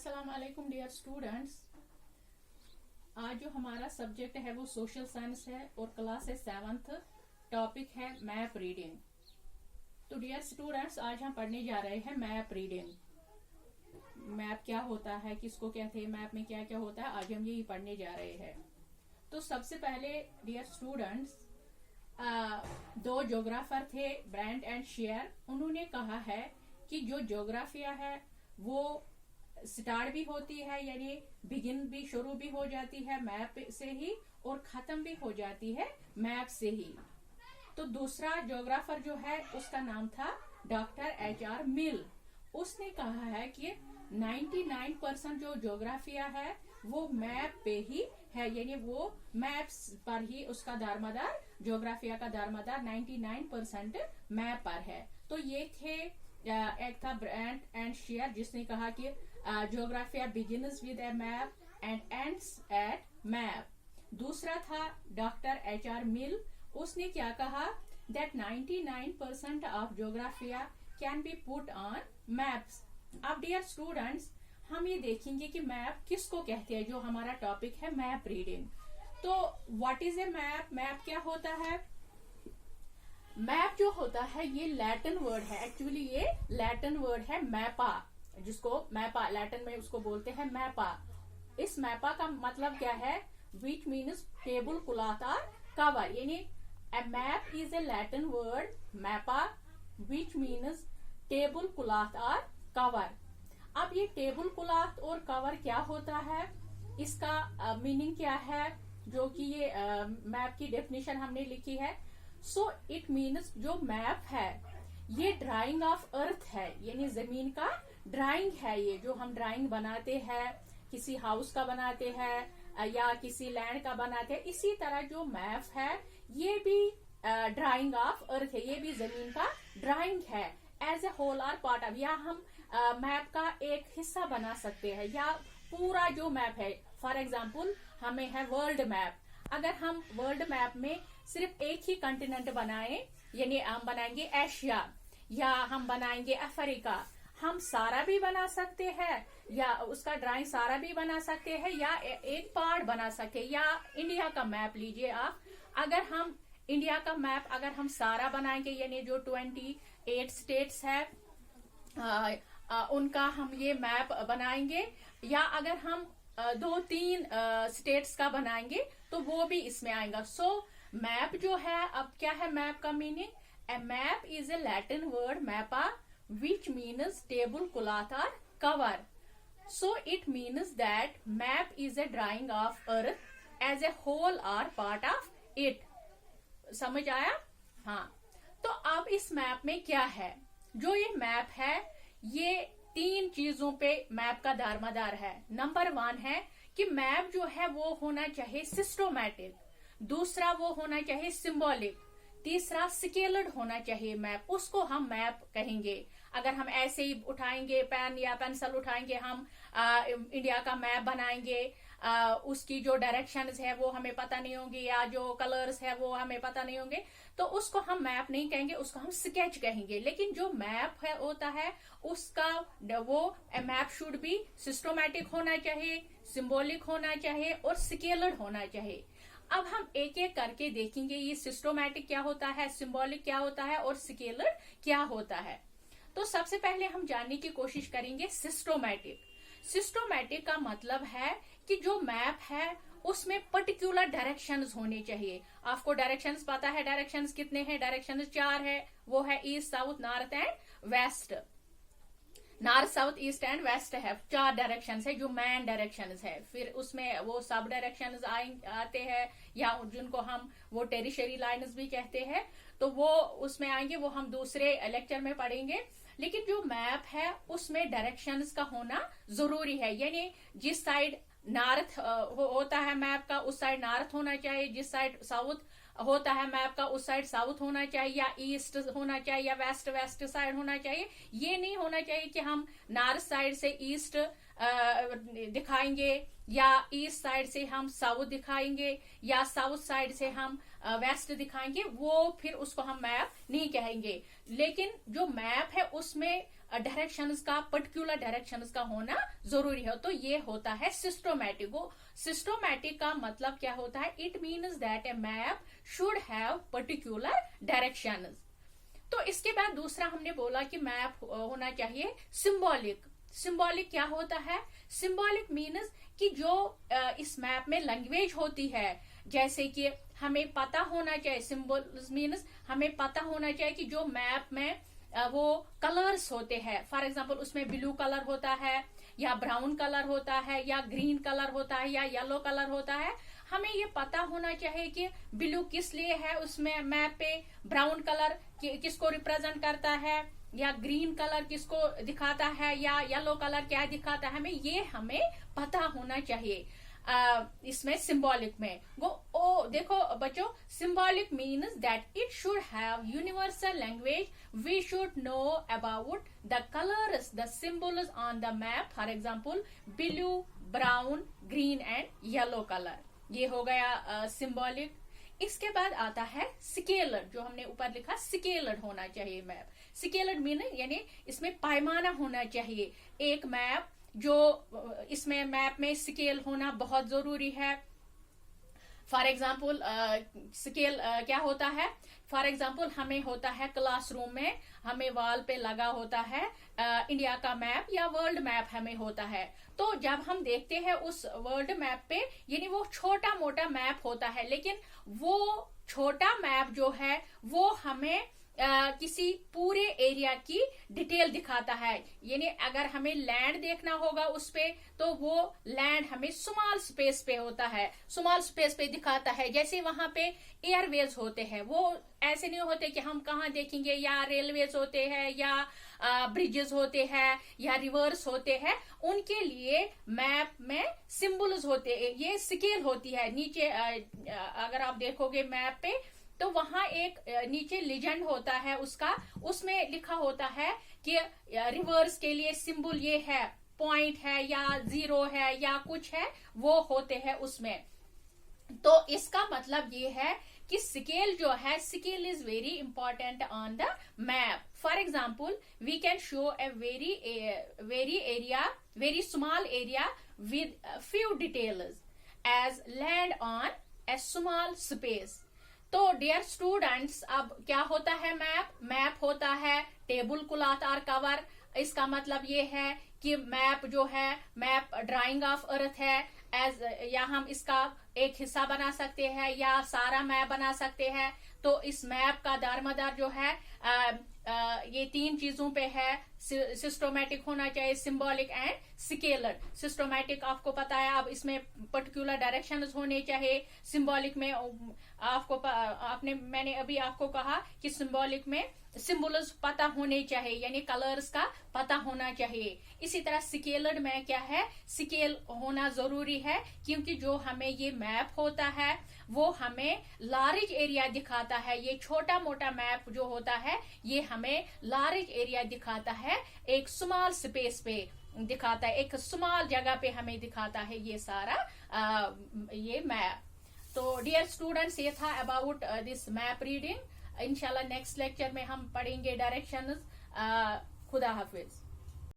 अस्सलाम वालेकुम dear students. आज जो हमारा सब्जेक्ट है वो सोशल साइंस है और क्लास है 7th। टॉपिक है मैप रीडिंग। तो डियर स्टूडेंट्स, आज हम पढ़ने जा रहे हैं मैप रीडिंग। मैप क्या होता है, किसको कहते हैं, मैप में क्या क्या होता है, आज हम यही पढ़ने जा रहे हैं। तो सबसे पहले डियर स्टूडेंट्स, दो ज्योग्राफर थे, ब्रांड एंड शेयर। उन्होंने कहा है कि जो ज्योग्राफिया है वो स्टार्ट भी होती है, यानी बिगिन भी, शुरू भी हो जाती है मैप से ही और खत्म भी हो जाती है मैप से ही। तो दूसरा ज्योग्राफर जो है उसका नाम था डॉक्टर HR मिल। उसने कहा है कि 99% जो ज्योग्राफिया है वो मैप पे ही है, यानी वो मैप्स पर ही उसका दारमदार, ज्योग्राफिया का दारमदार 99% मैप पर है। तो ये थे, एक था ब्रांड एंड शेयर जिसने कहा कि geographia begins with a map and ends at map. दूसरा था डॉक्टर HR मिल। उसने क्या कहा, that 99% of geographia can be put on maps. अब डियर स्टूडेंट्स, हम ये देखेंगे कि मैप किसको कहते हैं। जो हमारा टॉपिक है मैप रीडिंग। तो what is a map? Map क्या होता है? मैप जो होता है ये लैटिन वर्ड है। एक्चुअली ये लैटिन वर्ड है मैपा, जिसको मैपा लैटिन में उसको बोलते हैं मैपा। इस मैपा का मतलब क्या है? विच मीन्स टेबल क्लॉथ और कवर, यानी a map is a Latin word mappa which means table cloth or cover। अब ये टेबल क्लॉथ और कवर क्या होता है, इसका मीनिंग क्या है, जो कि ये मैप की डेफिनेशन हमने लिखी है। सो इट मीन्स जो मैप है ये ड्राइंग ऑफ अर्थ है, यानी जमीन का ड्राइंग है। ये जो हम ड्राइंग बनाते हैं, किसी हाउस का बनाते हैं या किसी लैंड का बनाते हैं, इसी तरह जो मैप है ये भी ड्राइंग ऑफ अर्थ है, ये भी जमीन का ड्राइंग है। As a whole or part of, या हम मैप का एक हिस्सा बना सकते हैं या पूरा जो मैप है। फॉर एग्जाम्पल हमें है वर्ल्ड मैप। अगर हम वर्ल्ड मैप में सिर्फ एक ही कंटिनेंट बनाए, यानी हम बनाएंगे एशिया या हम बनाएंगे अफ्रीका, हम सारा भी बना सकते हैं या उसका ड्राइंग सारा भी बना सकते हैं या एक पार्ट बना सकते हैं। या इंडिया का मैप लीजिए आप, अगर हम इंडिया का मैप अगर हम सारा बनाएंगे, यानी जो 28 स्टेट्स है उनका हम ये मैप बनाएंगे, या अगर हम 2-3 स्टेट्स का बनाएंगे तो वो भी इसमें आएगा। सो मैप जो है, अब क्या है मैप का meaning? A map is a Latin word mappa which means table cloth or cover। So it means that map is a drawing of earth as a whole or part of it। समझ आया? हाँ। तो अब इस map में क्या है? जो ये मैप है ये 3 चीजों पे मैप का दारमदार है। नंबर 1 है कि मैप जो है वो होना चाहिए सिस्टोमैटिक, दूसरा वो होना चाहिए सिंबॉलिक, तीसरा स्केलड होना चाहिए मैप, उसको हम मैप कहेंगे। अगर हम ऐसे ही उठाएंगे पेन या पेंसिल उठाएंगे, हम इंडिया का मैप बनाएंगे, उसकी जो डायरेक्शंस है वो हमें पता नहीं होंगी या जो कलर्स है वो हमें पता नहीं होंगे, तो उसको हम मैप नहीं कहेंगे, उसको हम स्केच कहेंगे। लेकिन जो मैप है होता है उसका वो मैप शुड भी सिस्टोमैटिक होना चाहिए, सिंबॉलिक होना चाहिए और स्केलड होना चाहिए। अब हम एक एक करके देखेंगे ये सिस्टोमैटिक क्या होता है, सिंबॉलिक क्या होता है और स्केलर क्या होता है। तो सबसे पहले हम जानने की कोशिश करेंगे सिस्टोमैटिक। सिस्टोमैटिक का मतलब है कि जो मैप है उसमें पर्टिकुलर डायरेक्शंस होने चाहिए। आपको डायरेक्शंस पता है, डायरेक्शंस कितने हैं? डायरेक्शंस 4 है, वो है east, south, north and west. North, south, east and west है, 4 डायरेक्शंस है जो मेन डायरेक्शंस है। फिर उसमें वो सब डायरेक्शंस आते हैं या जिनको हम वो टेरिशरी लाइन्स भी कहते हैं, तो वो उसमें आएंगे, वो हम दूसरे लेक्चर में पढ़ेंगे। लेकिन जो मैप है उसमें डायरेक्शंस का होना जरूरी है, यानी जिस साइड नॉर्थ होता है मैप का उस साइड नॉर्थ होना चाहिए, जिस साइड साउथ होता है मैप का उस साइड साउथ होना चाहिए, या ईस्ट होना चाहिए या वेस्ट साइड होना चाहिए। ये नहीं होना चाहिए कि हम नॉर्थ साइड से ईस्ट दिखाएंगे या ईस्ट साइड से हम साउथ दिखाएंगे या साउथ साइड से हम वेस्ट दिखाएंगे, वो फिर उसको हम मैप नहीं कहेंगे। लेकिन जो मैप है उसमें डायरेक्शंस का, पर्टिकुलर डायरेक्शंस का होना जरूरी है। तो ये होता है सिस्टोमैटिक। वो सिस्टोमैटिक का मतलब क्या होता है? It means that A map should have particular directions. तो इसके बाद दूसरा हमने बोला कि मैप होना चाहिए सिंबॉलिक। सिंबॉलिक क्या होता है? सिंबॉलिक मीन्स कि जो इस मैप में लैंग्वेज होती है, जैसे कि हमें पता होना चाहिए, सिंबल्स मीन्स हमें पता होना चाहिए कि जो मैप में वो कलर्स होते हैं, फॉर एग्जांपल उसमें ब्लू कलर होता है या ब्राउन कलर होता है या ग्रीन कलर होता है या येलो कलर होता है। हमें ये पता होना चाहिए कि ब्लू किस लिए है उसमें मैप पे, ब्राउन कलर किसको रिप्रेजेंट करता है, या ग्रीन कलर किसको दिखाता है, या येलो कलर क्या दिखाता है। हमें पता होना चाहिए इसमें सिंबॉलिक में। देखो बच्चों, symbolic means that it should have universal language. We should know about the colours, the symbols on the map, for example blue, brown, green and yellow colour. ये हो गया सिंबॉलिक। इसके बाद आता है स्केलर, जो हमने ऊपर लिखा स्केलर होना चाहिए मैप। स्केलर मीन यानी इसमें पैमाना होना चाहिए। एक मैप जो इसमें मैप में स्केल होना बहुत जरूरी है। फॉर एग्जाम्पल स्केल क्या होता है? फॉर एग्जाम्पल हमें होता है क्लासरूम में, हमें वॉल पे लगा होता है इंडिया का मैप या वर्ल्ड मैप हमें होता है। तो जब हम देखते हैं उस वर्ल्ड मैप पे, यानी वो छोटा मोटा मैप होता है, लेकिन वो छोटा मैप जो है वो हमें किसी पूरे एरिया की डिटेल दिखाता है। यानी अगर हमें लैंड देखना होगा उस पे, तो वो लैंड हमें स्मॉल स्पेस पे होता है, स्मॉल स्पेस पे दिखाता है। जैसे वहां पे एयरवेज होते हैं, वो ऐसे नहीं होते कि हम कहाँ देखेंगे, या रेलवेज होते हैं या ब्रिजेस होते हैं या रिवर्स होते हैं। उनके लिए मैप में सिंबल्स होते हैं, ये स्केल होती है। नीचे अगर आप देखोगे मैप पे, तो वहां एक नीचे लीजेंड होता है उसका, उसमें लिखा होता है कि रिवर्स के लिए सिंबल ये है, पॉइंट है या जीरो है या कुछ है, वो होते हैं उसमें। तो इसका मतलब ये है कि स्केल जो है, scale is very important on the map. For example we can show a very small area with few details as land on a small space. तो डियर स्टूडेंट्स, अब क्या होता है मैप? मैप होता है टेबल क्लॉथ और cover. इसका मतलब ये है कि मैप जो है, मैप ड्राइंग ऑफ अर्थ है, या हम इसका एक हिस्सा बना सकते हैं या सारा मैप बना सकते हैं। तो इस मैप का दारमदार जो है ये तीन चीजों पे है। सिस्टोमैटिक होना चाहिए, सिंबॉलिक एंड स्केलर। सिस्टोमैटिक आपको पता है, अब इसमें पर्टिकुलर डायरेक्शंस होने चाहिए। सिंबॉलिक में मैंने अभी आपको कहा कि सिंबॉलिक में सिंबल्स पता होने चाहिए, यानी कलर्स का पता होना चाहिए। इसी तरह स्केलर में क्या है? स्केल होना जरूरी है, क्योंकि जो हमें ये मैप होता है वो हमें लार्ज एरिया दिखाता है। ये छोटा मोटा मैप जो होता है ये हमें लार्ज एरिया दिखाता है, एक स्मॉल स्पेस पे दिखाता है, एक स्मॉल जगह पे हमें दिखाता है ये सारा ये मैप। तो डियर स्टूडेंट्स, ये था अबाउट दिस मैप रीडिंग। इंशाल्लाह नेक्स्ट लेक्चर में हम पढ़ेंगे डायरेक्शंस। खुदा हाफिज।